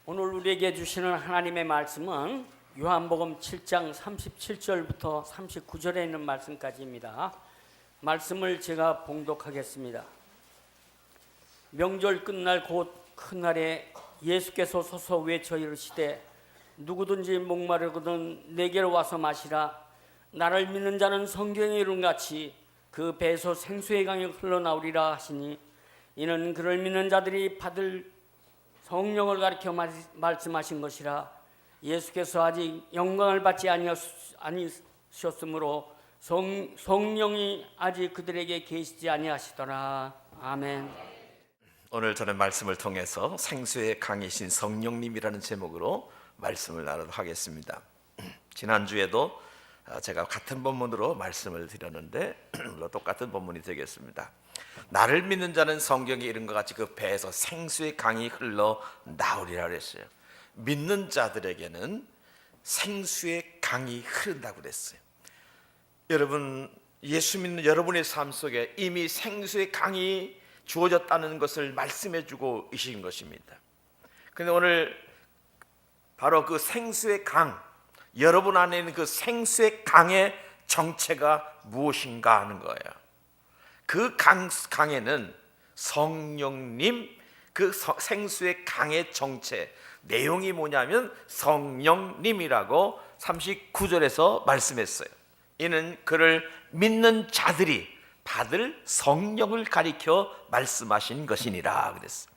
오늘 우리에게 주시는 하나님의 말씀은 요한복음 7장 37절부터 39절에 있는 말씀까지입니다. 말씀을 제가 봉독하겠습니다. 명절 끝날 곧 큰 날에 예수께서 서서 외쳐 이르시되 누구든지 목마르거든 내게로 와서 마시라. 나를 믿는 자는 성경에 이룬 같이 그 배에서 생수의 강이 흘러나오리라 하시니, 이는 그를 믿는 자들이 받을 성령을 가리켜 말씀하신 것이라. 예수께서 아직 영광을 받지 아니하셨으므로 성령이 아직 그들에게 계시지 아니하시더라. 아멘. 오늘 저는 말씀을 통해서 생수의 강이신 성령님이라는 제목으로 말씀을 나누도록 하겠습니다. 지난주에도 제가 같은 본문으로 말씀을 드렸는데 똑같은 본문이 되겠습니다. 나를 믿는 자는 성경에 이른 것 같이 그 배에서 생수의 강이 흘러 나오리라 그랬어요. 믿는 자들에게는 생수의 강이 흐른다고 그랬어요. 여러분, 예수 믿는 여러분의 삶 속에 이미 생수의 강이 주어졌다는 것을 말씀해 주고 계신 것입니다. 그런데 오늘 바로 그 생수의 강, 여러분 안에 있는 그 생수의 강의 정체가 무엇인가 하는 거예요. 그 강에는 성령님, 그 생수의 강의 정체, 내용이 뭐냐면 성령님이라고 39절에서 말씀했어요. 이는 그를 믿는 자들이 받을 성령을 가리켜 말씀하신 것이니라 그랬어요.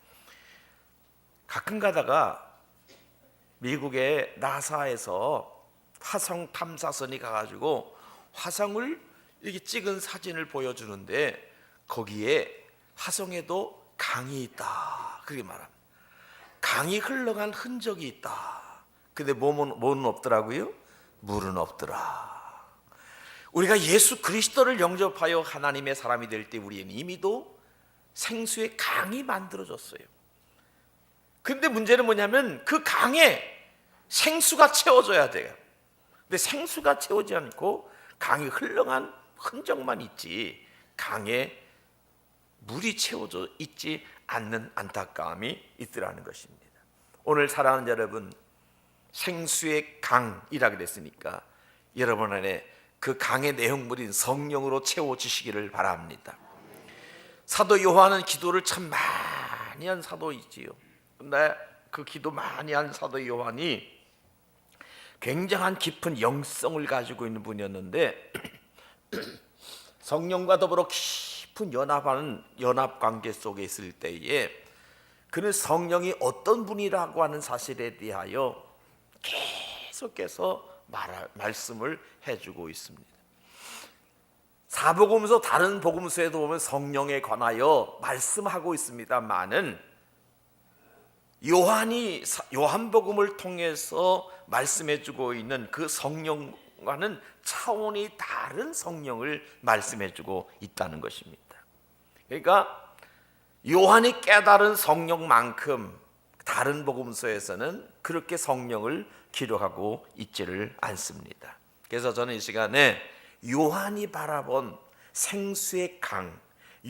가끔 가다가 미국의 나사에서 화성 탐사선이 가가지고 화성을 이렇게 찍은 사진을 보여주는데 거기에 화성에도 강이 있다 그렇게 말합니다. 강이 흘러간 흔적이 있다. 근데 뭐는 없더라고요? 물은 없더라. 우리가 예수 그리스도를 영접하여 하나님의 사람이 될 때 우리는 이미도 생수의 강이 만들어졌어요. 근데 문제는 뭐냐면 그 강에 생수가 채워져야 돼요. 근데 생수가 채우지 않고 강이 흘러간 흔적만 있지 강에 물이 채워져 있지 않는 안타까움이 있더라는 것입니다. 오늘 사랑하는 여러분, 생수의 강이라 그랬으니까 여러분 안에 그 강의 내용물인 성령으로 채워지시기를 바랍니다. 사도 요한은 기도를 참 많이 한 사도이지요. 근데 그 기도 많이 한 사도 요한이 굉장한 깊은 영성을 가지고 있는 분이었는데 성령과 더불어 깊은 연합 관계 속에 있을 때에 그는 성령이 어떤 분이라고 하는 사실에 대하여 계속해서 말씀을 해주고 있습니다. 사복음서 다른 복음서에도 보면 성령에 관하여 말씀하고 있습니다만은 요한복음을 통해서 말씀해주고 있는 그 성령과는 차원이 다른 성령을 말씀해주고 있다는 것입니다. 그러니까 요한이 깨달은 성령만큼 다른 복음서에서는 그렇게 성령을 기록하고 있지를 않습니다. 그래서 저는 이 시간에 요한이 바라본 생수의 강,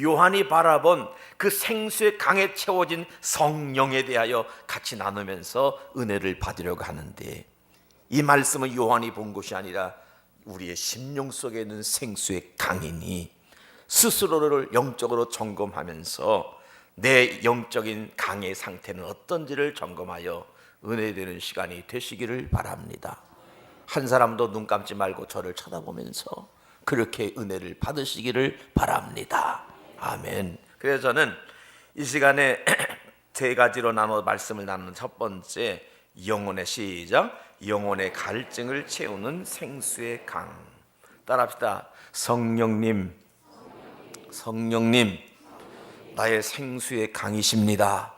요한이 바라본 그 생수의 강에 채워진 성령에 대하여 같이 나누면서 은혜를 받으려고 하는데, 이 말씀은 요한이 본 것이 아니라 우리의 심령 속에 있는 생수의 강이니 스스로를 영적으로 점검하면서 내 영적인 강의 상태는 어떤지를 점검하여 은혜되는 시간이 되시기를 바랍니다. 한 사람도 눈 감지 말고 저를 쳐다보면서 그렇게 은혜를 받으시기를 바랍니다. 아멘. 그래서 저는 이 시간에 세 가지로 나눠 말씀을 나누는 첫 번째, 영혼의 시작, 영혼의 갈증을 채우는 생수의 강. 따라합시다. 성령님, 성령님, 나의 생수의 강이십니다.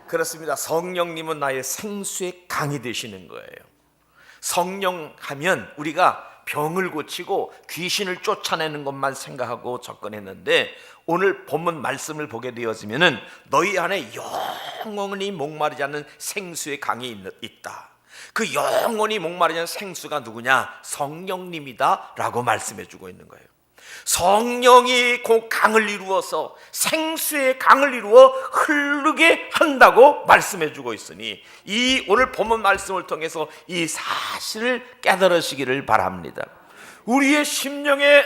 그렇습니다. 성령님은 나의 생수의 강이 되시는 거예요. 성령 하면 우리가 병을 고치고 귀신을 쫓아내는 것만 생각하고 접근했는데, 오늘 본문 말씀을 보게 되어지면은 너희 안에 영원히 목마르지 않는 생수의 강이 있다. 그 영원히 목마르지 않는 생수가 누구냐? 성령님이다 라고 말씀해 주고 있는 거예요. 성령이 그 강을 이루어서 생수의 강을 이루어 흐르게 한다고 말씀해 주고 있으니 이 오늘 본문 말씀을 통해서 이 사실을 깨달으시기를 바랍니다. 우리의 심령에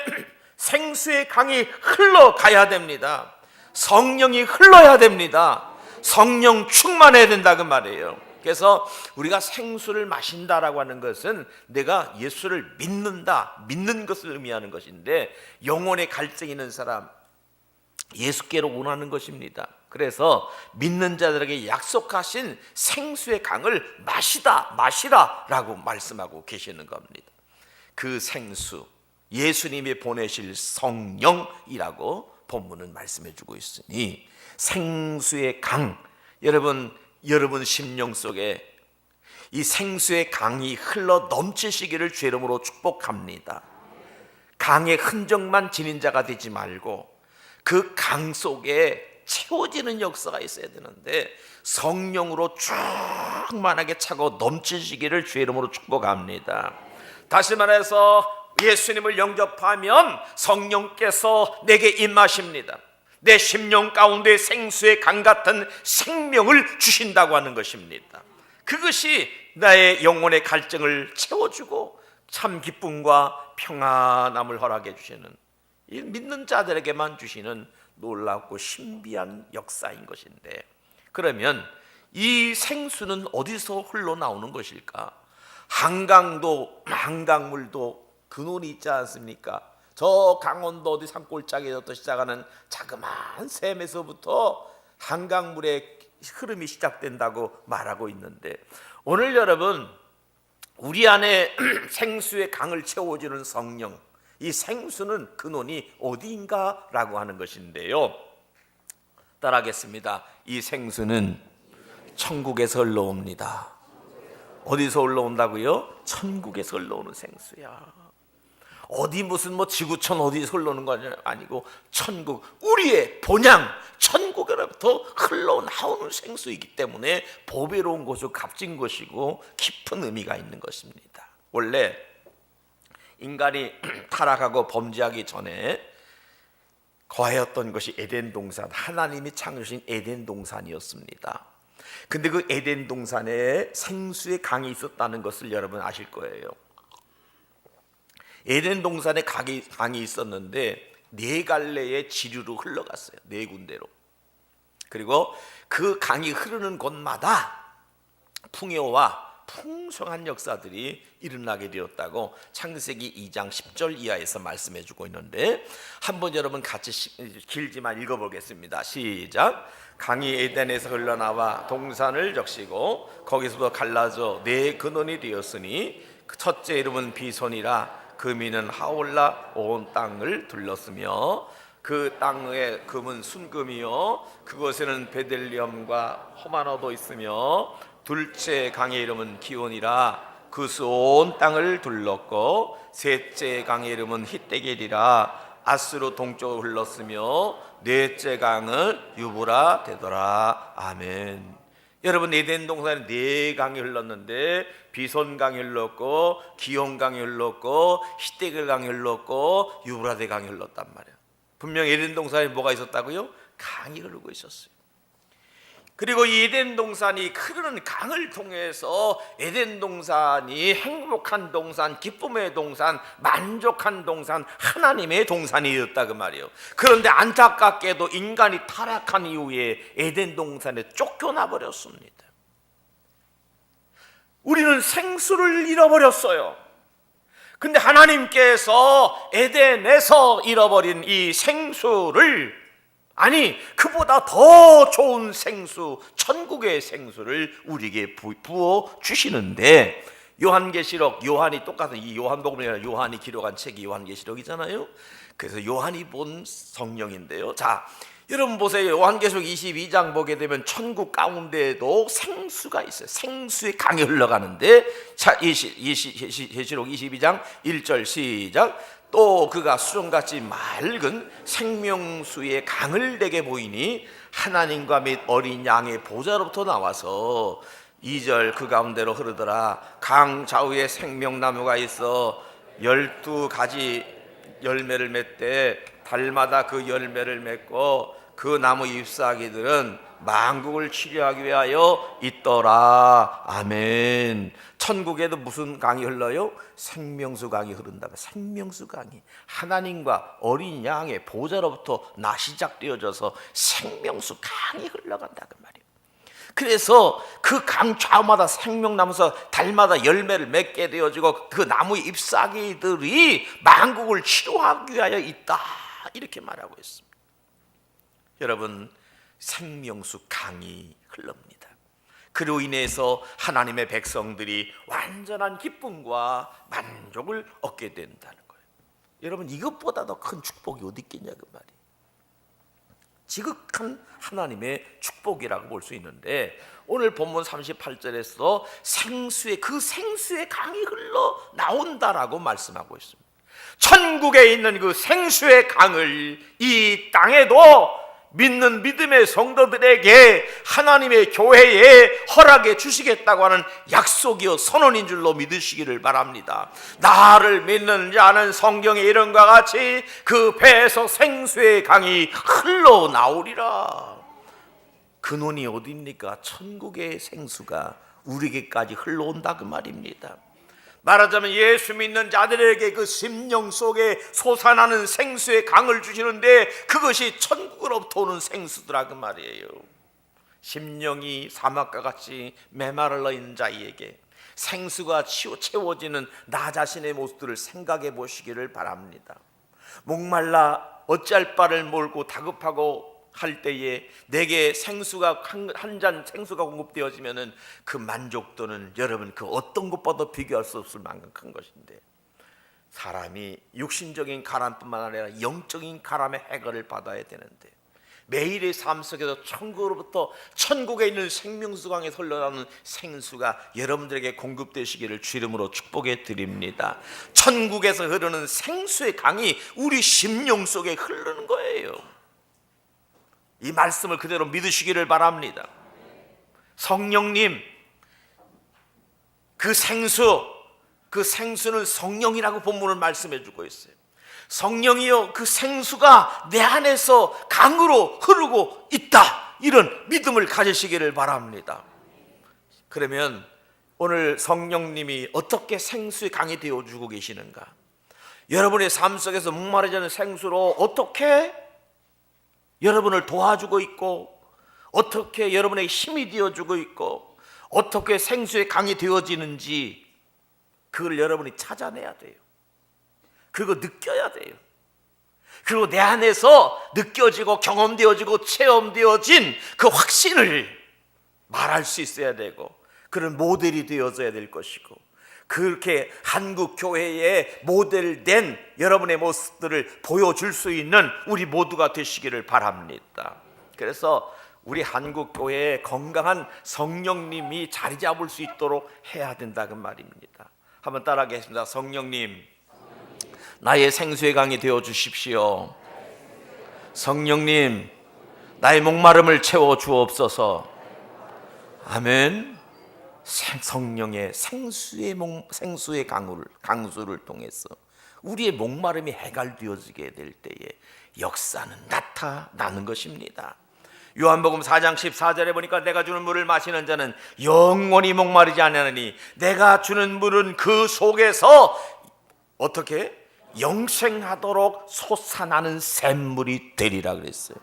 생수의 강이 흘러가야 됩니다. 성령이 흘러야 됩니다. 성령 충만해야 된다 그 말이에요. 그래서 우리가 생수를 마신다라고 하는 것은 내가 예수를 믿는다, 믿는 것을 의미하는 것인데, 영혼의 갈증이 있는 사람 예수께로 원하는 것입니다. 그래서 믿는 자들에게 약속하신 생수의 강을 마시라라고 말씀하고 계시는 겁니다. 그 생수, 예수님이 보내실 성령이라고 본문은 말씀해 주고 있으니 생수의 강, 여러분 심령 속에 이 생수의 강이 흘러 넘치시기를 주의 이름으로 축복합니다. 강의 흔적만 지닌 자가 되지 말고 그 강 속에 채워지는 역사가 있어야 되는데 성령으로 충만하게 차고 넘치시기를 주의 이름으로 축복합니다. 다시 말해서 예수님을 영접하면 성령께서 내게 임하십니다. 내 심령 가운데 생수의 강 같은 생명을 주신다고 하는 것입니다. 그것이 나의 영혼의 갈증을 채워주고 참 기쁨과 평안함을 허락해 주시는, 이 믿는 자들에게만 주시는 놀랍고 신비한 역사인 것인데, 그러면 이 생수는 어디서 흘러나오는 것일까? 한강물도 근원이 있지 않습니까? 저 강원도 어디 산골짜기에서부터 시작하는 자그마한 샘에서부터 한강물의 흐름이 시작된다고 말하고 있는데, 오늘 여러분 우리 안에 생수의 강을 채워주는 성령, 이 생수는 근원이 어디인가라고 하는 것인데요, 따라하겠습니다. 이 생수는 천국에서 흘러옵니다. 어디서 흘러온다고요? 천국에서 흘러오는 생수야. 어디 무슨 지구촌 어디서 흘러오는 거 아니고 천국, 우리의 본향 천국으로부터 흘러나오는 생수이기 때문에 보배로운 것이고 값진 것이고 깊은 의미가 있는 것입니다. 원래 인간이 타락하고 범죄하기 전에 거하였던 것이 에덴 동산, 하나님이 창조하신 에덴 동산이었습니다. 근데 그 에덴 동산에 생수의 강이 있었다는 것을 여러분 아실 거예요. 에덴 동산에 강이 있었는데 네 갈래의 지류로 흘러갔어요. 네 군데로. 그리고 그 강이 흐르는 곳마다 풍요와 풍성한 역사들이 일어나게 되었다고 창세기 2장 10절 이하에서 말씀해 주고 있는데, 한번 여러분 같이 길지만 읽어보겠습니다. 시작. 강이 에덴에서 흘러나와 동산을 적시고 거기서부터 갈라져 네 근원이 되었으니 그 첫째 이름은 비손이라 그 미는 하올라 온 땅을 둘렀으며 그 땅의 금은 순금이요 그곳에는 베들레헴과 호마노도 있으며 둘째 강의 이름은 기온이라 그 수 온 땅을 둘렀고 셋째 강의 이름은 히데겔이라 아스로 동쪽으로 흘렀으며 넷째 강은 유브라 되더라. 아멘. 여러분 에덴 동산에 네 강이 흘렀는데 비손 강이 흘렀고 기온 강이 흘렀고 히데겔 강이 흘렀고 유브라데 강이 흘렀단 말이에요. 분명 에덴 동산에 뭐가 있었다고요? 강이 흐르고 있었어요. 그리고 이 에덴 동산이 흐르는 강을 통해서 에덴 동산이 행복한 동산, 기쁨의 동산, 만족한 동산, 하나님의 동산이었다 그 말이에요. 그런데 안타깝게도 인간이 타락한 이후에 에덴 동산에 쫓겨나 버렸습니다. 우리는 생수를 잃어버렸어요. 근데 하나님께서 에덴에서 잃어버린 이 생수를, 아니 그보다 더 좋은 생수, 천국의 생수를 우리에게 부어 주시는데, 요한계시록, 요한이 똑같은 이 요한복음이 아니라 요한이 기록한 책이 요한계시록이잖아요. 그래서 요한이 본 성령인데요. 자, 여러분 보세요. 요한계시록 22장 보게 되면 천국 가운데에도 생수가 있어요. 생수의 강이 흘러가는데, 자, 계시록 22장 1절 시작. 또 그가 수정같이 맑은 생명수의 강을 내게 보이니 하나님과 및 어린 양의 보좌로부터 나와서 2절 그 가운데로 흐르더라. 강 좌우에 생명나무가 있어 12가지 열매를 맺되 달마다 그 열매를 맺고 그 나무 잎사귀들은 만국을 치료하기 위하여 있더라. 아멘. 천국에도 무슨 강이 흘러요? 생명수 강이 흐른다. 생명수 강이 하나님과 어린 양의 보좌로부터 시작되어져서 생명수 강이 흘러간다 그 말이에요. 그래서 그 강 좌우마다 생명나무에서 달마다 열매를 맺게 되어지고 그 나무의 잎사귀들이 만국을 치료하기 위하여 있다, 이렇게 말하고 있습니다. 여러분, 생명수 강이 흘릅니다. 그로 인해서 하나님의 백성들이 완전한 기쁨과 만족을 얻게 된다는 거예요. 여러분, 이것보다 더 큰 축복이 어디 있겠냐 그 말이에요. 지극한 하나님의 축복이라고 볼 수 있는데, 오늘 본문 38절에서 생수의 강이 흘러 나온다라고 말씀하고 있습니다. 천국에 있는 그 생수의 강을 이 땅에도 믿는 믿음의 성도들에게 하나님의 교회에 허락해 주시겠다고 하는 약속이요 선언인 줄로 믿으시기를 바랍니다. 나를 믿는 자는 성경의 이름과 같이 그 배에서 생수의 강이 흘러나오리라. 근원이 어디입니까? 천국의 생수가 우리에게까지 흘러온다 그 말입니다. 말하자면 예수 믿는 자들에게 그 심령 속에 솟아나는 생수의 강을 주시는데, 그것이 천국으로부터 오는 생수더라 그 말이에요. 심령이 사막과 같이 메마르러 있는 자에게 생수가 채워지는 나 자신의 모습들을 생각해 보시기를 바랍니다. 목말라 어찌할 바를 몰고 다급하고 할 때에 내게 생수가 한 잔 생수가 공급되어지면은 그 만족도는 여러분 그 어떤 것보다 비교할 수 없을 만큼 큰 것인데, 사람이 육신적인 가람뿐만 아니라 영적인 가람의 해결을 받아야 되는데, 매일의 삶 속에서 천국으로부터 천국에 있는 생명수 강에 흘러나오는 생수가 여러분들에게 공급되시기를 주 이름으로 축복해 드립니다. 천국에서 흐르는 생수의 강이 우리 심령 속에 흐르는 거예요. 이 말씀을 그대로 믿으시기를 바랍니다. 성령님, 그 생수는 성령이라고 본문을 말씀해 주고 있어요. 성령이여, 그 생수가 내 안에서 강으로 흐르고 있다, 이런 믿음을 가지시기를 바랍니다. 그러면 오늘 성령님이 어떻게 생수의 강이 되어주고 계시는가? 여러분의 삶 속에서 목마르지 않은 생수로 어떻게 여러분을 도와주고 있고, 어떻게 여러분에게 힘이 되어주고 있고, 어떻게 생수의 강이 되어지는지 그걸 여러분이 찾아내야 돼요. 그거 느껴야 돼요. 그리고 내 안에서 느껴지고 경험되어지고 체험되어진 그 확신을 말할 수 있어야 되고, 그런 모델이 되어져야 될 것이고, 그렇게 한국 교회의 모델된 여러분의 모습들을 보여줄 수 있는 우리 모두가 되시기를 바랍니다. 그래서 우리 한국 교회에 건강한 성령님이 자리 잡을 수 있도록 해야 된다 그 말입니다. 한번 따라하겠습니다. 성령님, 나의 생수의 강이 되어 주십시오. 성령님, 나의 목마름을 채워 주옵소서. 아멘. 성령의 생수의 강수를 통해서 우리의 목마름이 해결되어지게 될 때에 역사는 나타나는 것입니다. 요한복음 4장 14절에 보니까 내가 주는 물을 마시는 자는 영원히 목마르지 아니하느니 내가 주는 물은 그 속에서 어떻게 영생하도록 솟아나는 샘물이 되리라 그랬어요.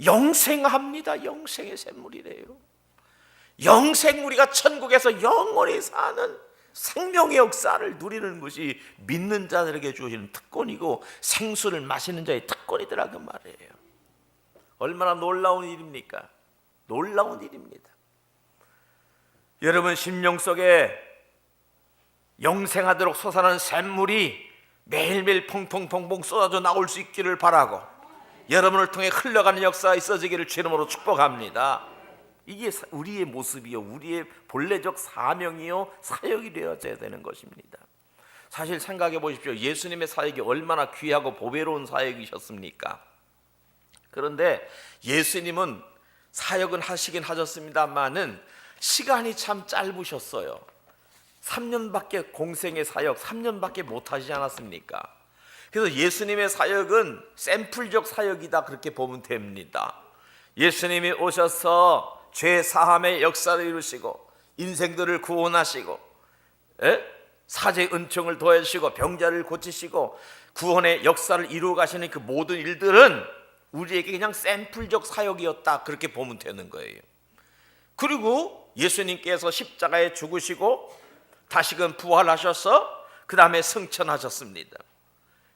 영생합니다. 영생의 샘물이래요. 영생, 우리가 천국에서 영원히 사는 생명의 역사를 누리는 것이 믿는 자들에게 주어지는 특권이고 생수를 마시는 자의 특권이더라 그 말이에요. 얼마나 놀라운 일입니까? 놀라운 일입니다. 여러분 심령 속에 영생하도록 솟아나는 샘물이 매일매일 퐁퐁퐁퐁 쏟아져 나올 수 있기를 바라고, 여러분을 통해 흘러가는 역사가 있어지기를 주 이름으로 축복합니다. 이게 우리의 모습이요, 우리의 본래적 사명이요, 사역이 되어져야 되는 것입니다. 사실 생각해 보십시오. 예수님의 사역이 얼마나 귀하고 보배로운 사역이셨습니까? 그런데 예수님은 사역은 하시긴 하셨습니다만은 시간이 참 짧으셨어요. 3년밖에 공생의 사역 3년밖에 못 하시지 않았습니까? 그래서 예수님의 사역은 샘플적 사역이다, 그렇게 보면 됩니다. 예수님이 오셔서 죄 사함의 역사를 이루시고 인생들을 구원하시고, 사제 은총을 더해주시고 병자를 고치시고 구원의 역사를 이루어 가시는 그 모든 일들은 우리에게 그냥 샘플적 사역이었다, 그렇게 보면 되는 거예요. 그리고 예수님께서 십자가에 죽으시고 다시금 부활하셔서 그 다음에 승천하셨습니다.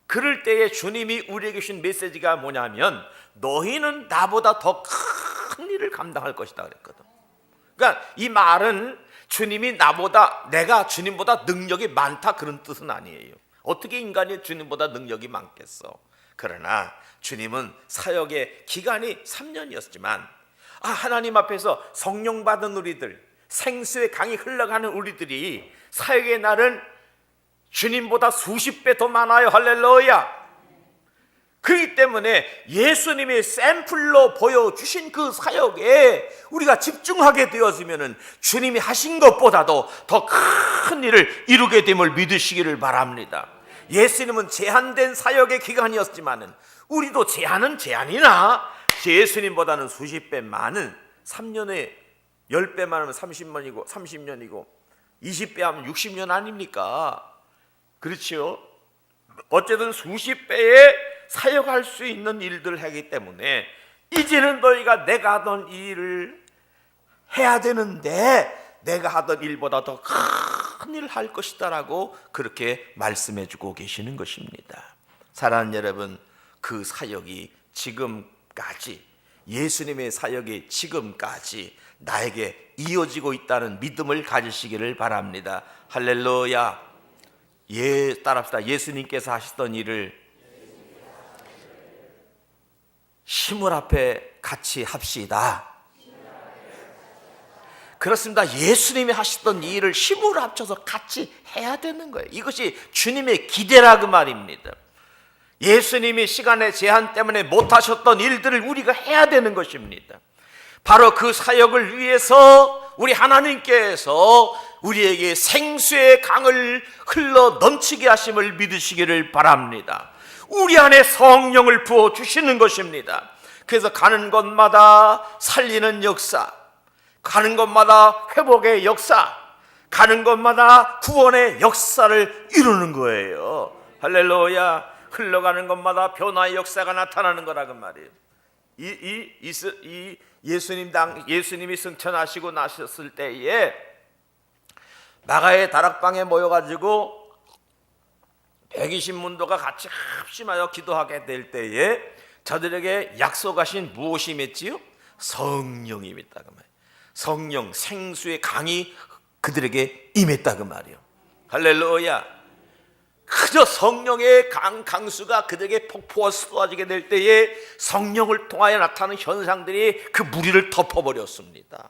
그럴 때에 주님이 우리에게 주신 메시지가 뭐냐면 너희는 나보다 더 큰 일을 감당할 것이다 그랬거든. 그러니까 이 말은 주님이 내가 주님보다 능력이 많다, 그런 뜻은 아니에요. 어떻게 인간이 주님보다 능력이 많겠어. 그러나 주님은 사역의 기간이 3년이었지만 하나님 앞에서 성령 받은 우리들, 생수의 강이 흘러가는 우리들이 사역의 날은 주님보다 수십 배 더 많아요. 할렐루야. 그렇기 때문에 예수님이 샘플로 보여주신 그 사역에 우리가 집중하게 되어지면 주님이 하신 것보다도 더 큰 일을 이루게 됨을 믿으시기를 바랍니다. 예수님은 제한된 사역의 기간이었지만 우리도 제한은 제한이나 예수님보다는 수십 배 많은, 3년에 10배 많으면 30년이고 20배 하면 60년 아닙니까? 그렇죠? 어쨌든 수십 배의 사역할 수 있는 일들을 하기 때문에 이제는 너희가 내가 하던 일을 해야 되는데 내가 하던 일보다 더 큰 일을 할 것이다 라고 그렇게 말씀해 주고 계시는 것입니다. 사랑하는 여러분, 그 사역이 지금까지, 예수님의 사역이 지금까지 나에게 이어지고 있다는 믿음을 가지시기를 바랍니다. 할렐루야. 따라합시다. 예수님께서 하시던 일을 시물 앞에 같이 합시다. 그렇습니다. 예수님이 하시던 이 일을 힘으로 합쳐서 같이 해야 되는 거예요. 이것이 주님의 기대라 그 말입니다. 예수님이 시간의 제한 때문에 못하셨던 일들을 우리가 해야 되는 것입니다. 바로 그 사역을 위해서 우리 하나님께서 우리에게 생수의 강을 흘러 넘치게 하심을 믿으시기를 바랍니다. 우리 안에 성령을 부어주시는 것입니다. 그래서 가는 곳마다 살리는 역사, 가는 곳마다 회복의 역사, 가는 곳마다 구원의 역사를 이루는 거예요. 할렐루야. 흘러가는 곳마다 변화의 역사가 나타나는 거라고 말이에요. 예수님이 승천하시고 나셨을 때에 마가의 다락방에 모여가지고 120문도가 같이 합심하여 기도하게 될 때에 저들에게 약속하신 무엇이 맺지요? 성령이 임했다고 말이에요. 성령, 생수의 강이 그들에게 임했다고 말이에요. 할렐루야. 그저 성령의 강수가 그들에게 폭포가 쏟아지게 될 때에 성령을 통하여 나타나는 현상들이 그 무리를 덮어버렸습니다.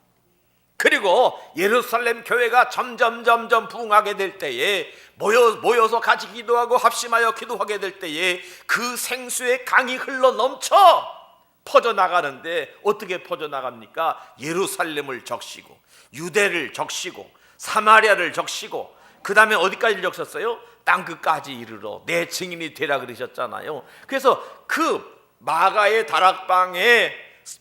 그리고 예루살렘 교회가 점점 부흥하게 될 때에 모여서 같이 기도하고 합심하여 기도하게 될 때에 그 생수의 강이 흘러 넘쳐 퍼져나가는데 어떻게 퍼져나갑니까? 예루살렘을 적시고 유대를 적시고 사마리아를 적시고 그 다음에 어디까지 적셨어요? 땅끝까지 이르러 내 증인이 되라 그러셨잖아요. 그래서 그 마가의 다락방에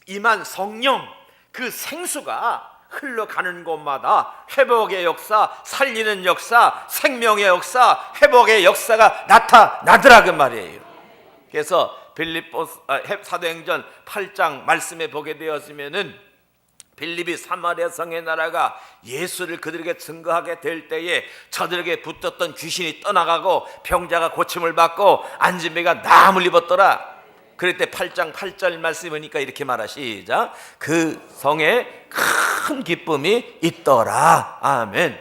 임한 성령, 그 생수가 흘러가는 곳마다 회복의 역사, 살리는 역사, 생명의 역사, 회복의 역사가 나타나더라 그 말이에요. 그래서 사도행전 8장 말씀에 보게 되었으면은 빌립이 사마리아 성의 나라가 예수를 그들에게 증거하게 될 때에 저들에게 붙었던 귀신이 떠나가고 병자가 고침을 받고 안진뱅이가 나음을 입었더라. 그럴 때 8장 8절 말씀이니까 이렇게 말하시자. 그 성에 큰 기쁨이 있더라. 아멘.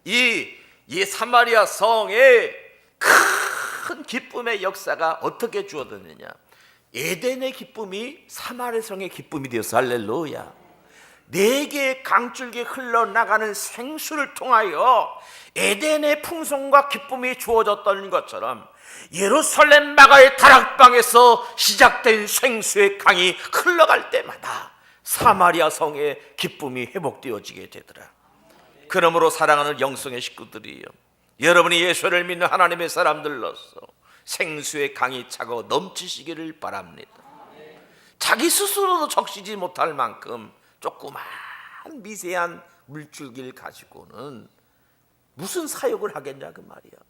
이 사마리아 성에 큰 기쁨의 역사가 어떻게 주어졌느냐? 에덴의 기쁨이 사마리아 성의 기쁨이 되었어. 할렐루야. 4개의 강줄기 흘러나가는 생수를 통하여 에덴의 풍성과 기쁨이 주어졌던 것처럼 예루살렘 마가의 다락방에서 시작된 생수의 강이 흘러갈 때마다 사마리아 성의 기쁨이 회복되어지게 되더라. 그러므로 사랑하는 영성의 식구들이요, 여러분이 예수를 믿는 하나님의 사람들로서 생수의 강이 차고 넘치시기를 바랍니다. 자기 스스로도 적시지 못할 만큼 조그만 미세한 물줄기를 가지고는 무슨 사역을 하겠냐 그 말이야.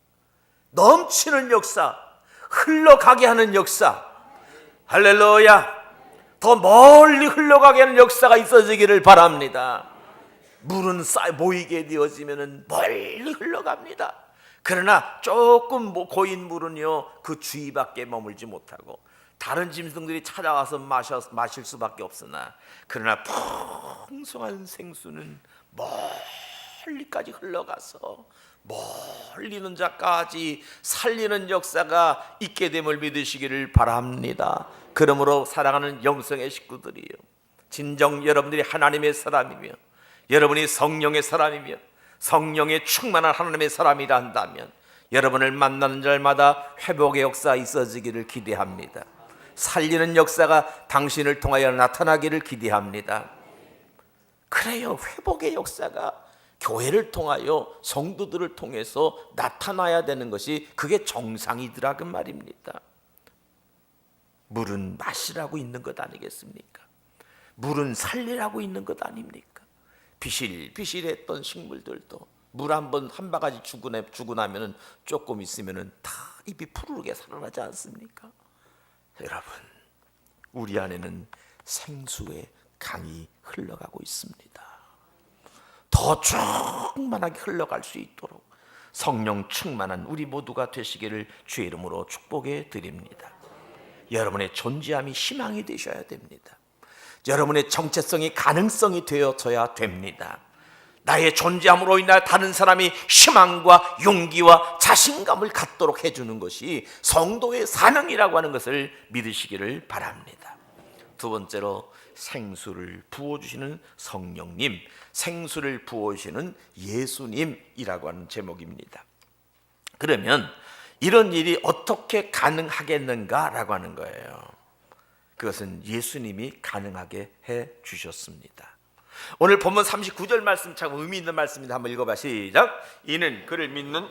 넘치는 역사, 흘러가게 하는 역사, 할렐루야, 더 멀리 흘러가게 하는 역사가 있어지기를 바랍니다. 물은 모이게 되어지면 멀리 흘러갑니다. 그러나 조금 고인 물은요 그 주위밖에 머물지 못하고 다른 짐승들이 찾아와서 마실 수밖에 없으나, 그러나 풍성한 생수는 멀리까지 흘러가서 멀리 있는 자까지 살리는 역사가 있게 됨을 믿으시기를 바랍니다. 그러므로 사랑하는 영성의 식구들이요, 진정 여러분들이 하나님의 사람이며 여러분이 성령의 사람이며 성령의 충만한 하나님의 사람이라 한다면 여러분을 만나는 날마다 회복의 역사 있어지기를 기대합니다. 살리는 역사가 당신을 통하여 나타나기를 기대합니다. 그래요, 회복의 역사가 교회를 통하여 성도들을 통해서 나타나야 되는 것이 그게 정상이더라 그 말입니다. 물은 마시라고 있는 것 아니겠습니까? 물은 살리라고 있는 것 아닙니까? 비실비실했던 식물들도 물 한 바가지 주고 나면 조금 있으면 다 잎이 푸르르게 살아나지 않습니까? 여러분, 우리 안에는 생수의 강이 흘러가고 있습니다. 더 충만하게 흘러갈 수 있도록 성령 충만한 우리 모두가 되시기를 주의 이름으로 축복해 드립니다. 여러분의 존재함이 희망이 되셔야 됩니다. 여러분의 정체성이 가능성이 되어져야 됩니다. 나의 존재함으로 인하여 다른 사람이 희망과 용기와 자신감을 갖도록 해주는 것이 성도의 사명이라고 하는 것을 믿으시기를 바랍니다. 두 번째로, 생수를 부어주시는 성령님, 생수를 부어주시는 예수님이라고 하는 제목입니다. 그러면 이런 일이 어떻게 가능하겠는가라고 하는 거예요. 그것은 예수님이 가능하게 해 주셨습니다. 오늘 본문 39절 말씀 참 의미 있는 말씀입니다. 한번 읽어봐. 시작. 이는 그를 믿는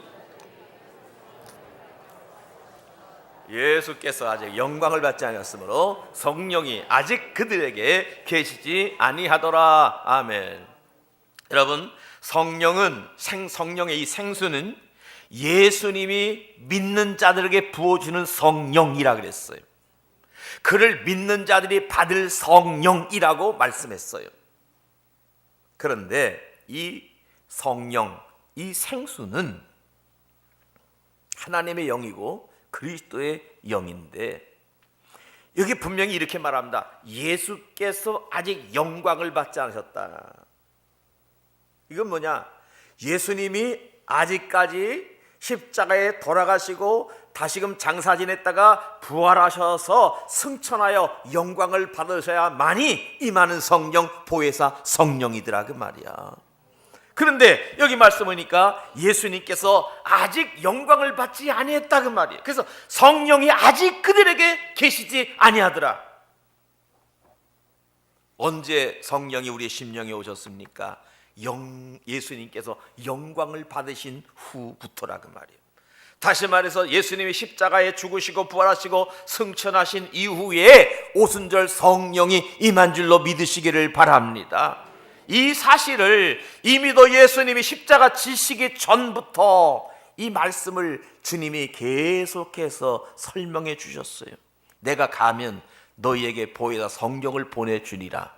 예수께서 아직 영광을 받지 않았으므로 성령이 아직 그들에게 계시지 아니하더라. 아멘. 여러분, 성령의 이 생수는 예수님이 믿는 자들에게 부어주는 성령이라 그랬어요. 그를 믿는 자들이 받을 성령이라고 말씀했어요. 그런데 이 성령, 이 생수는 하나님의 영이고 그리스도의 영인데, 여기 분명히 이렇게 말합니다. 예수께서 아직 영광을 받지 않으셨다. 이건 뭐냐? 예수님이 아직까지 십자가에 돌아가시고 다시금 장사 지냈다가 부활하셔서 승천하여 영광을 받으셔야만이 임하는 성령, 보혜사 성령이더라 그 말이야. 그런데 여기 말씀 보니까 예수님께서 아직 영광을 받지 아니했다 그 말이에요. 그래서 성령이 아직 그들에게 계시지 아니하더라. 언제 성령이 우리의 심령에 오셨습니까? 예수님께서 영광을 받으신 후부터라 그 말이에요. 다시 말해서 예수님이 십자가에 죽으시고 부활하시고 승천하신 이후에 오순절 성령이 임한 줄로 믿으시기를 바랍니다. 이 사실을 이미도 예수님이 십자가 지시기 전부터 이 말씀을 주님이 계속해서 설명해 주셨어요. 내가 가면 너희에게 보혜사 성령을 보내주리라.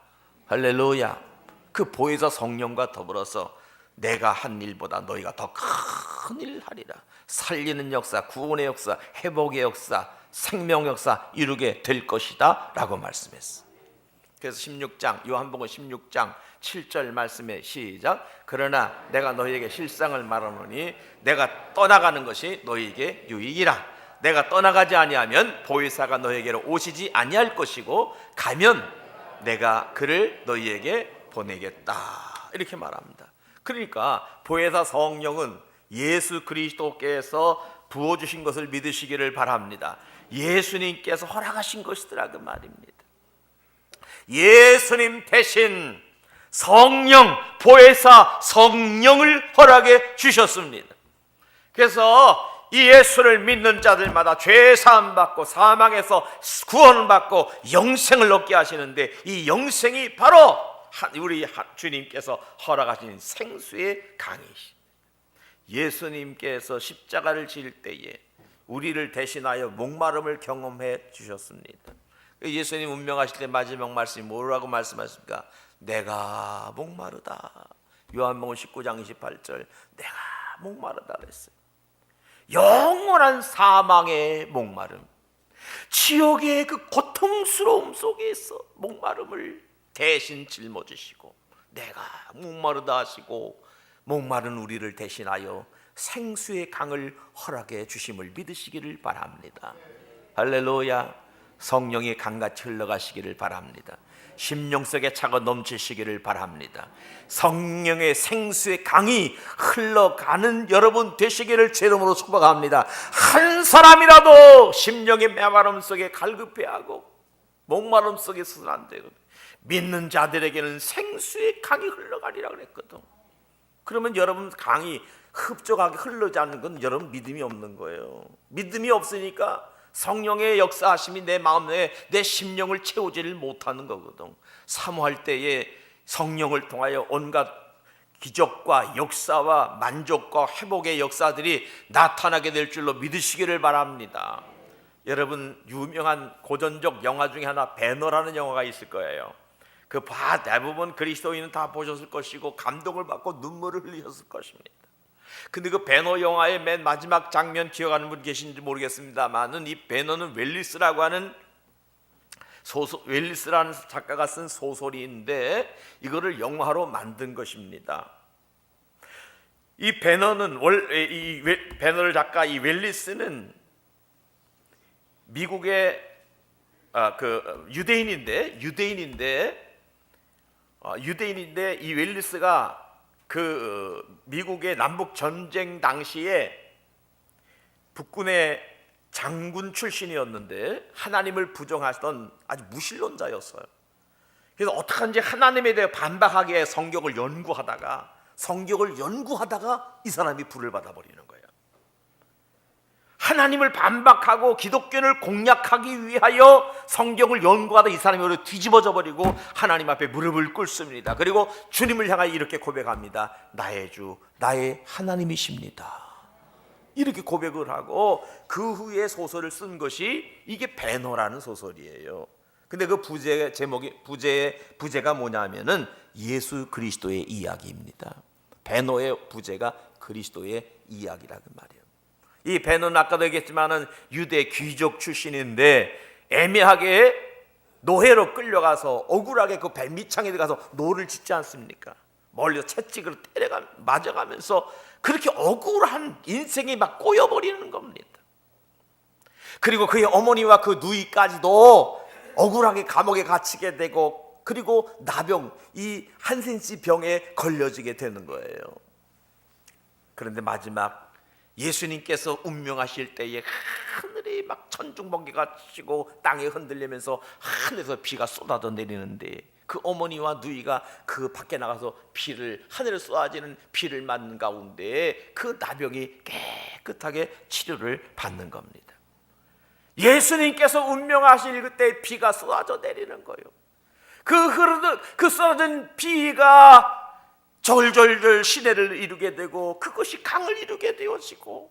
할렐루야. 그 보혜사 성령과 더불어서 내가 한 일보다 너희가 더 큰 일을 하리라. 살리는 역사, 구원의 역사, 회복의 역사, 생명 역사 이루게 될 것이다 라고 말씀했어. 그래서 16장, 요한복음 16장 7절 말씀에 시작. 그러나 내가 너희에게 실상을 말하노니 내가 떠나가는 것이 너희에게 유익이라. 내가 떠나가지 아니하면 보혜사가 너희에게로 오시지 아니할 것이고 가면 내가 그를 너희에게 보내겠다. 이렇게 말합니다. 그러니까 보혜사 성령은 예수 그리스도께서 부어주신 것을 믿으시기를 바랍니다. 예수님께서 허락하신 것이더라 그 말입니다. 예수님 대신 성령, 보혜사 성령을 허락해 주셨습니다. 그래서 이 예수를 믿는 자들마다 죄 사함 받고 사망에서 구원받고 영생을 얻게 하시는데, 이 영생이 바로 우리 주님께서 허락하신 생수의 강이시. 예수님께서 십자가를 지을 때에 우리를 대신하여 목마름을 경험해 주셨습니다. 예수님 운명하실 때 마지막 말씀이 뭐라고 말씀하십니까? 내가 목마르다. 요한복음 19장 28절, 내가 목마르다 그랬어요. 영원한 사망의 목마름, 지옥의 그 고통스러움 속에서 목마름을 대신 짊어지시고 내가 목마르다 하시고 목마른 우리를 대신하여 생수의 강을 허락해 주심을 믿으시기를 바랍니다. 할렐루야. 성령이 강같이 흘러가시기를 바랍니다. 심령 속에 차가 넘치시기를 바랍니다. 성령의 생수의 강이 흘러가는 여러분 되시기를 제 이름으로 축복합니다. 한 사람이라도 심령의 메마름 속에 갈급해하고 목마름 속에 서는 안 되거든. 믿는 자들에게는 생수의 강이 흘러가리라 그랬거든. 그러면 여러분 강이 흡족하게 흐르지 않는 건 여러분 믿음이 없는 거예요. 믿음이 없으니까 성령의 역사하심이 내 마음에 내 심령을 채우지를 못하는 거거든. 사모할 때에 성령을 통하여 온갖 기적과 역사와 만족과 회복의 역사들이 나타나게 될 줄로 믿으시기를 바랍니다. 여러분, 유명한 고전적 영화 중에 하나 배너라는 영화가 있을 거예요. 그 대부분 그리스도인은 다 보셨을 것이고 감동을 받고 눈물을 흘리셨을 것입니다. 근데 그 배너 영화의 맨 마지막 장면 기억하는 분 계신지 모르겠습니다만은, 이 배너는 웰리스라고 하는 웰리스라는 작가가 쓴 소설인데 이거를 영화로 만든 것입니다. 이 배너는 배너를 작가 이 웰리스는 미국의 유대인인데 이 웰리스가 그 미국의 남북 전쟁 당시에 북군의 장군 출신이었는데 하나님을 부정하던 아주 무신론자였어요. 그래서 어떡한지 하나님에 대해 반박하게 성경을 연구하다가 이 사람이 불을 받아버리는 거예요. 하나님을 반박하고 기독교를 공략하기 위하여 성경을 연구하다 이 사람이 오히려 뒤집어져 버리고 하나님 앞에 무릎을 꿇습니다. 그리고 주님을 향하여 이렇게 고백합니다. 나의 주, 나의 하나님이십니다. 이렇게 고백을 하고 그 후에 소설을 쓴 것이 이게 배너라는 소설이에요. 근데 그 부제가 뭐냐면은 예수 그리스도의 이야기입니다. 배너의 부제가 그리스도의 이야기라는 말이에요. 이 배너는 아까도 얘기했지만은 유대 귀족 출신인데 애매하게 노예로 끌려가서 억울하게 그 뱀미창에 들어가서 노를 짓지 않습니까? 멀리서 채찍으로 맞아가면서 그렇게 억울한 인생이 막 꼬여버리는 겁니다. 그리고 그의 어머니와 그 누이까지도 억울하게 감옥에 갇히게 되고, 그리고 나병, 이 한센씨 병에 걸려지게 되는 거예요. 그런데 마지막 예수님께서 운명하실 때에 하늘이 막 천둥번개가 치고 땅이 흔들리면서 하늘에서 비가 쏟아져 내리는데 그 어머니와 누이가 그 밖에 나가서 하늘에 쏟아지는 비를 맞는 가운데 그 나병이 깨끗하게 치료를 받는 겁니다. 예수님께서 운명하실 그때 비가 쏟아져 내리는 거예요. 그 쏟아진 비가 절절절 시내를 이루게 되고 그것이 강을 이루게 되어지고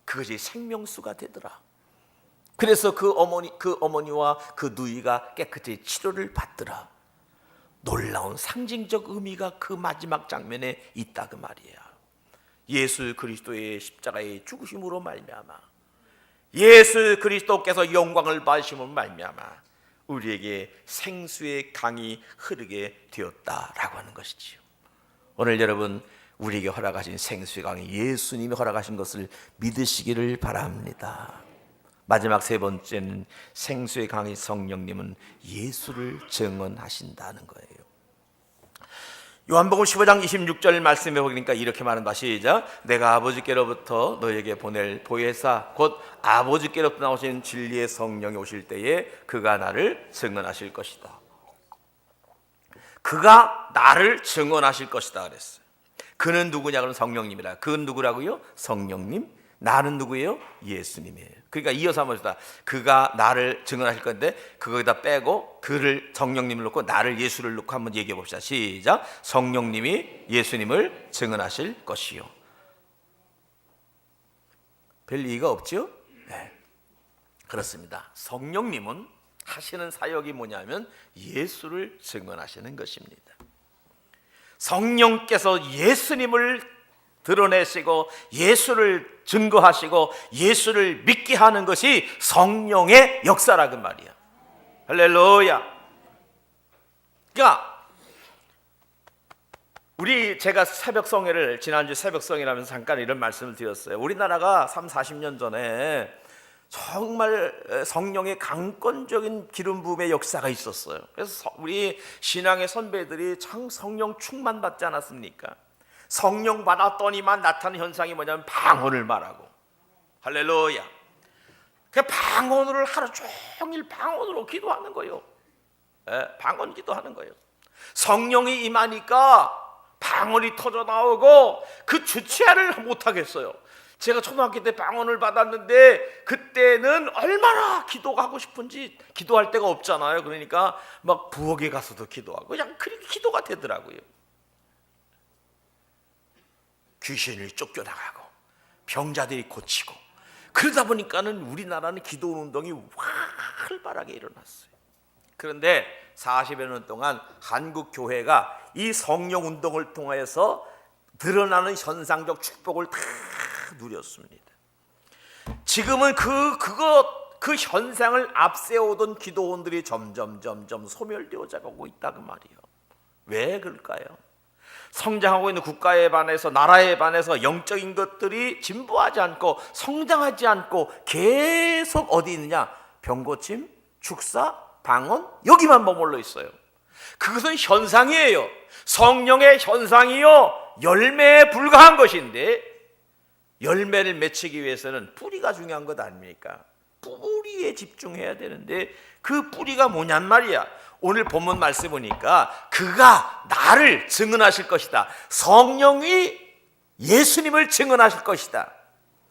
그것이 생명수가 되더라. 그래서 그 어머니와 그 누이가 깨끗이 치료를 받더라. 놀라운 상징적 의미가 그 마지막 장면에 있다 그 말이에요. 예수 그리스도의 십자가의 죽으심으로 말미암아, 예수 그리스도께서 영광을 받으심으로 말미암아 우리에게 생수의 강이 흐르게 되었다라고 하는 것이지요. 오늘 여러분, 우리에게 허락하신 생수의 강이 예수님이 허락하신 것을 믿으시기를 바랍니다. 마지막 세 번째는 생수의 강의 성령님은 예수를 증언하신다는 거예요. 요한복음 15장 26절 말씀에 보니까 이렇게 말한다. 시작. 내가 아버지께로부터 너에게 보낼 보혜사 곧 아버지께로부터 나오신 진리의 성령이 오실 때에 그가 나를 증언하실 것이다. 그가 나를 증언하실 것이다 그랬어요. 그는 누구냐? 그럼 성령님이라. 그는 누구라고요? 성령님. 나는 누구예요? 예수님이에요. 그러니까 이어서 한번 봅시다. 그가 나를 증언하실 건데 그거기다 빼고 그를 성령님을 넣고 나를 예수를 넣고 한번 얘기해 봅시다. 시작. 성령님이 예수님을 증언하실 것이요. 별 이의가 없죠? 네. 그렇습니다. 성령님은 하시는 사역이 뭐냐면 예수를 증언하시는 것입니다. 성령께서 예수님을 드러내시고 예수를 증거하시고 예수를 믿게 하는 것이 성령의 역사라 그 말이야. 할렐루야. 그러니까 제가 새벽성회를 지난주 새벽성회라면서 잠깐 이런 말씀을 드렸어요. 우리나라가 30-40년 전에 정말 성령의 강권적인 기름 부음의 역사가 있었어요. 그래서 우리 신앙의 선배들이 참 성령 충만 받지 않았습니까? 성령 받았더니만 나타나는 현상이 뭐냐면 방언을 말하고. 할렐루야. 그 방언을 하루 종일 방언으로 기도하는 거예요. 방언 기도하는 거예요. 성령이 임하니까 방언이 터져 나오고 그 주체를 못 하겠어요. 제가 초등학교 때 방언을 받았는데 그때는 얼마나 기도하고 싶은지 기도할 데가 없잖아요. 그러니까 막 부엌에 가서도 기도하고 그냥 그렇게 기도가 되더라고요. 귀신을 쫓겨나가고 병자들이 고치고 그러다 보니까는 우리나라는 기도 운동이 활발하게 일어났어요. 그런데 40여 년 동안 한국 교회가 이 성령 운동을 통해서 드러나는 현상적 축복을 다 누렸습니다. 지금은 그 현상을 앞세우던 기도원들이 점점 소멸되어져 가고 있다 그 말이에요. 왜 그럴까요? 성장하고 있는 국가에 반해서 나라에 반해서 영적인 것들이 진보하지 않고 성장하지 않고 계속 어디 있느냐? 병고침, 축사, 방언 여기만 머물러 있어요. 그것은 현상이에요. 성령의 현상이요 열매에 불과한 것인데 열매를 맺히기 위해서는 뿌리가 중요한 것 아닙니까? 뿌리에 집중해야 되는데 그 뿌리가 뭐냔 말이야. 오늘 본문 말씀 보니까 그가 나를 증언하실 것이다. 성령이 예수님을 증언하실 것이다.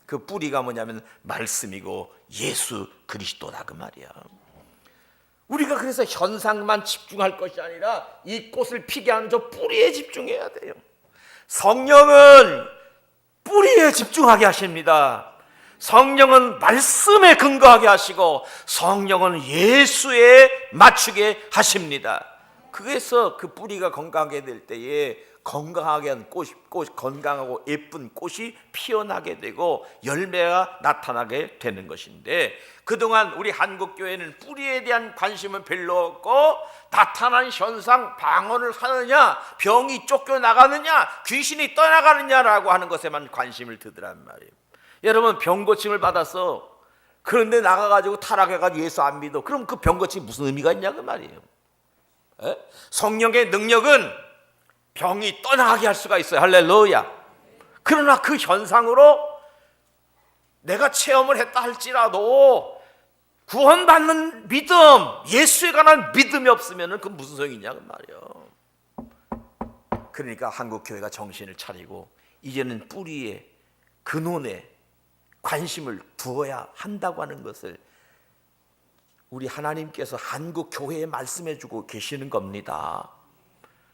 그 뿌리가 뭐냐면 말씀이고 예수 그리스도다 그 말이야. 우리가 그래서 현상만 집중할 것이 아니라 이 꽃을 피게 하는 저 뿌리에 집중해야 돼요. 성령은 뿌리에 집중하게 하십니다. 성령은 말씀에 근거하게 하시고 성령은 예수에 맞추게 하십니다. 그래서 그 뿌리가 건강하게 될 때에 건강하게 한 꽃이 건강하고 예쁜 꽃이 피어나게 되고 열매가 나타나게 되는 것인데 그동안 우리 한국교회는 뿌리에 대한 관심은 별로 없고 나타난 현상, 방언을 하느냐, 병이 쫓겨나가느냐, 귀신이 떠나가느냐라고 하는 것에만 관심을 두더란 말이에요. 여러분 병고침을 받았어. 그런데 나가가지고 타락해가지고 예수 안 믿어. 그럼 그 병고침이 무슨 의미가 있냐 그 말이에요. 성령의 능력은 병이 떠나가게 할 수가 있어요. 할렐루야. 그러나 그 현상으로 내가 체험을 했다 할지라도 구원받는 믿음, 예수에 관한 믿음이 없으면 그 무슨 소용이 있냐 그 말이에요. 그러니까 한국교회가 정신을 차리고 이제는 뿌리에 근원에 관심을 두어야 한다고 하는 것을 우리 하나님께서 한국 교회에 말씀해 주고 계시는 겁니다.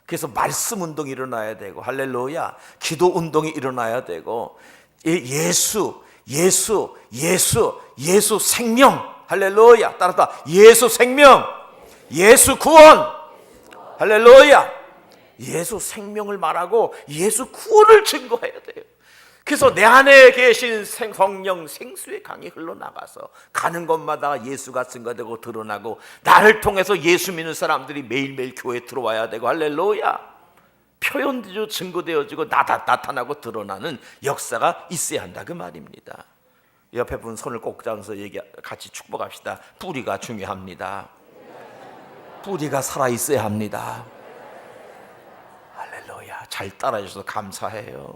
그래서 말씀 운동이 일어나야 되고 할렐루야 기도 운동이 일어나야 되고 예수 생명 할렐루야 따라서 예수 생명 예수 구원 할렐루야 예수 생명을 말하고 예수 구원을 증거해야 돼요. 그래서 내 안에 계신 성령 생수의 강이 흘러나가서 가는 곳마다 예수가 증거되고 드러나고 나를 통해서 예수 믿는 사람들이 매일매일 교회에 들어와야 되고 할렐루야 표현되고 증거되어지고 나타나고 드러나는 역사가 있어야 한다 그 말입니다. 옆에 분 손을 꼭 잡아서 같이 축복합시다. 뿌리가 중요합니다. 뿌리가 살아있어야 합니다. 할렐루야 잘 따라해 주셔서 감사해요.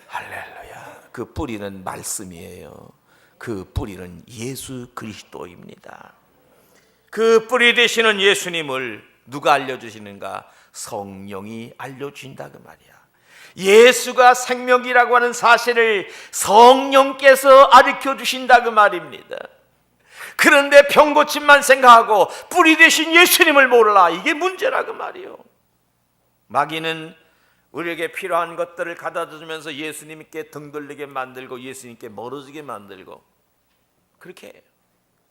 할렐루야. 그 뿌리는 말씀이에요. 그 뿌리는 예수 그리스도입니다. 그 뿌리 되시는 예수님을 누가 알려주시는가? 성령이 알려주신다 그 말이야. 예수가 생명이라고 하는 사실을 성령께서 가르쳐 주신다 그 말입니다. 그런데 병고침만 생각하고 뿌리 되신 예수님을 몰라. 이게 문제라 그 말이요. 마귀는 우리에게 필요한 것들을 가져다 주면서 예수님께 등 돌리게 만들고 예수님께 멀어지게 만들고 그렇게 해요.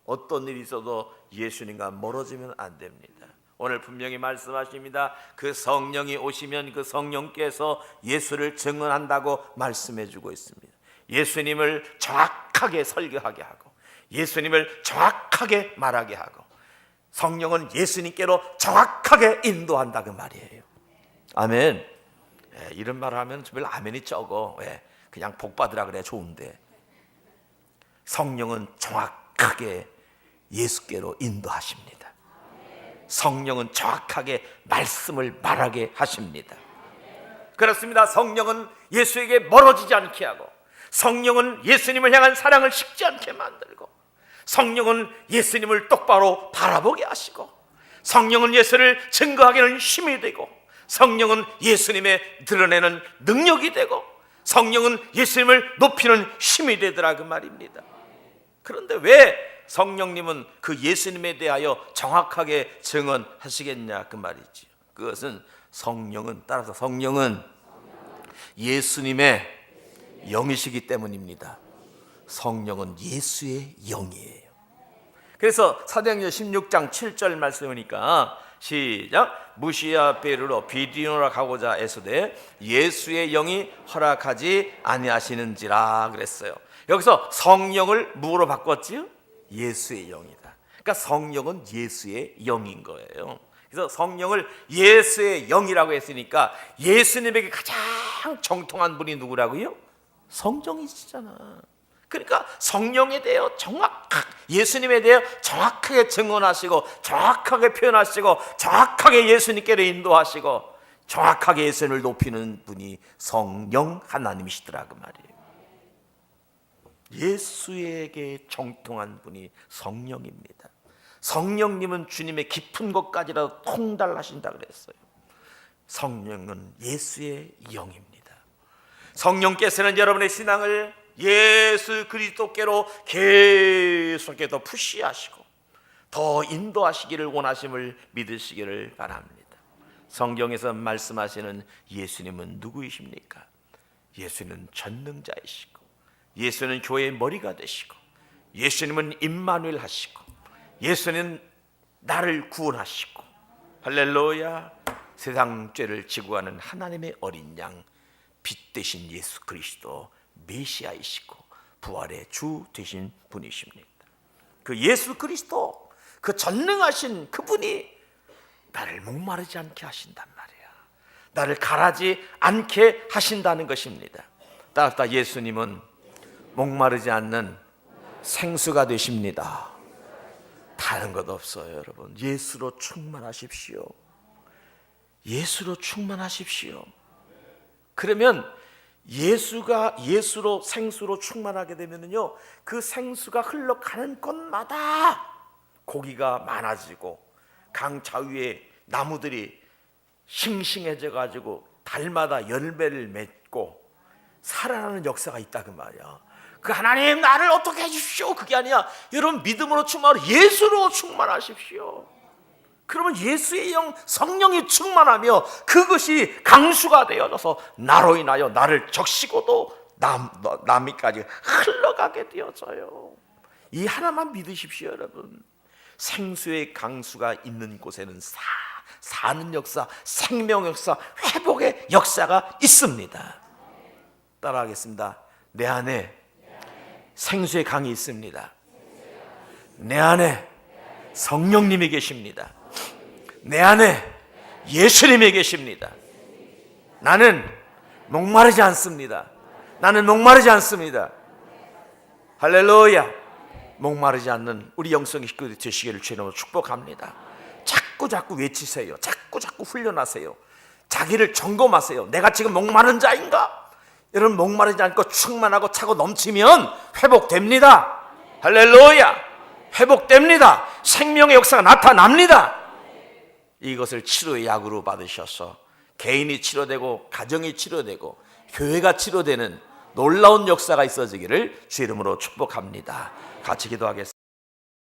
어떤 일이 있어도 예수님과 멀어지면 안 됩니다. 오늘 분명히 말씀하십니다. 그 성령이 오시면 그 성령께서 예수를 증언한다고 말씀해 주고 있습니다. 예수님을 정확하게 설교하게 하고 예수님을 정확하게 말하게 하고 성령은 예수님께로 정확하게 인도한다 그 말이에요. 아멘. 이런 말을 하면 별로 아멘이 적어. 그냥 복 받으라 그래 좋은데 성령은 정확하게 예수께로 인도하십니다. 성령은 정확하게 말씀을 말하게 하십니다. 그렇습니다. 성령은 예수에게 멀어지지 않게 하고 성령은 예수님을 향한 사랑을 식지 않게 만들고 성령은 예수님을 똑바로 바라보게 하시고 성령은 예수를 증거하기는 힘이 되고 성령은 예수님의 드러내는 능력이 되고 성령은 예수님을 높이는 힘이 되더라 그 말입니다. 그런데 왜 성령님은 그 예수님에 대하여 정확하게 증언하시겠냐 그 말이지. 그것은 따라서 성령은 예수님의 영이시기 때문입니다. 성령은 예수의 영이에요. 그래서 사도행전 16장 7절 말씀이니까 시작. 무시아 베르로 비디노라 가고자 애쓰되 예수의 영이 허락하지 아니하시는지라 그랬어요. 여기서 성령을 무엇으로 바꿨지요? 예수의 영이다. 그러니까 성령은 예수의 영인 거예요. 그래서 성령을 예수의 영이라고 했으니까 예수님에게 가장 정통한 분이 누구라고요? 성령이시잖아. 그러니까 성령에 대해 예수님에 대해 정확하게 증언하시고 정확하게 표현하시고 정확하게 예수님께로 인도하시고 정확하게 예수님을 높이는 분이 성령 하나님이시더라 그 말이에요. 예수에게 정통한 분이 성령입니다. 성령님은 주님의 깊은 것까지라도 통달하신다 그랬어요. 성령은 예수의 영입니다. 성령께서는 여러분의 신앙을 예수 그리스도께로 계속해서 더 푸시하시고 더 인도하시기를 원하심을 믿으시기를 바랍니다. 성경에서 말씀하시는 예수님은 누구이십니까? 예수는 전능자이시고 예수는 교회의 머리가 되시고 예수님은 임마누엘 하시고 예수는 나를 구원하시고 할렐루야. 세상 죄를 지고 가는 하나님의 어린 양 빛 되신 예수 그리스도 메시아이시고 부활의 주 되신 분이십니다. 그 예수 그리스도 그 전능하신 그분이 나를 목마르지 않게 하신단 말이야. 나를 가라지 않게 하신다는 것입니다. 따라서 예수님은 목마르지 않는 생수가 되십니다. 다른 것 없어요. 여러분 예수로 충만하십시오. 예수로 충만하십시오. 그러면 예수로 생수로 충만하게 되면요 그 생수가 흘러가는 곳마다 고기가 많아지고 강 자위에 나무들이 싱싱해져 가지고 달마다 열매를 맺고 살아나는 역사가 있다 그 말이야. 그 하나님 나를 어떻게 해주십시오 그게 아니야. 여러분 믿음으로 충만하고 예수로 충만하십시오. 그러면 예수의 영 성령이 충만하며 그것이 강수가 되어져서 나로 인하여 나를 적시고도 남이까지 흘러가게 되어져요. 이 하나만 믿으십시오 여러분. 생수의 강수가 있는 곳에는 사는 역사, 생명 역사, 회복의 역사가 있습니다. 따라하겠습니다. 내 안에 생수의 강이 있습니다. 내 안에 성령님이 계십니다. 내 안에 예수님이 계십니다. 나는 목마르지 않습니다. 나는 목마르지 않습니다. 할렐루야. 목마르지 않는 우리 영성의 식구들이 되시기를 주님으로 축복합니다. 자꾸 외치세요. 자꾸 훈련하세요. 자기를 점검하세요. 내가 지금 목마른 자인가? 여러분 목마르지 않고 충만하고 차고 넘치면 회복됩니다. 할렐루야. 회복됩니다. 생명의 역사가 나타납니다. 이것을 치료의 약으로 받으셔서 개인이 치료되고 가정이 치료되고 교회가 치료되는 놀라운 역사가 있어지기를 주 이름으로 축복합니다. 같이 기도하겠습니다.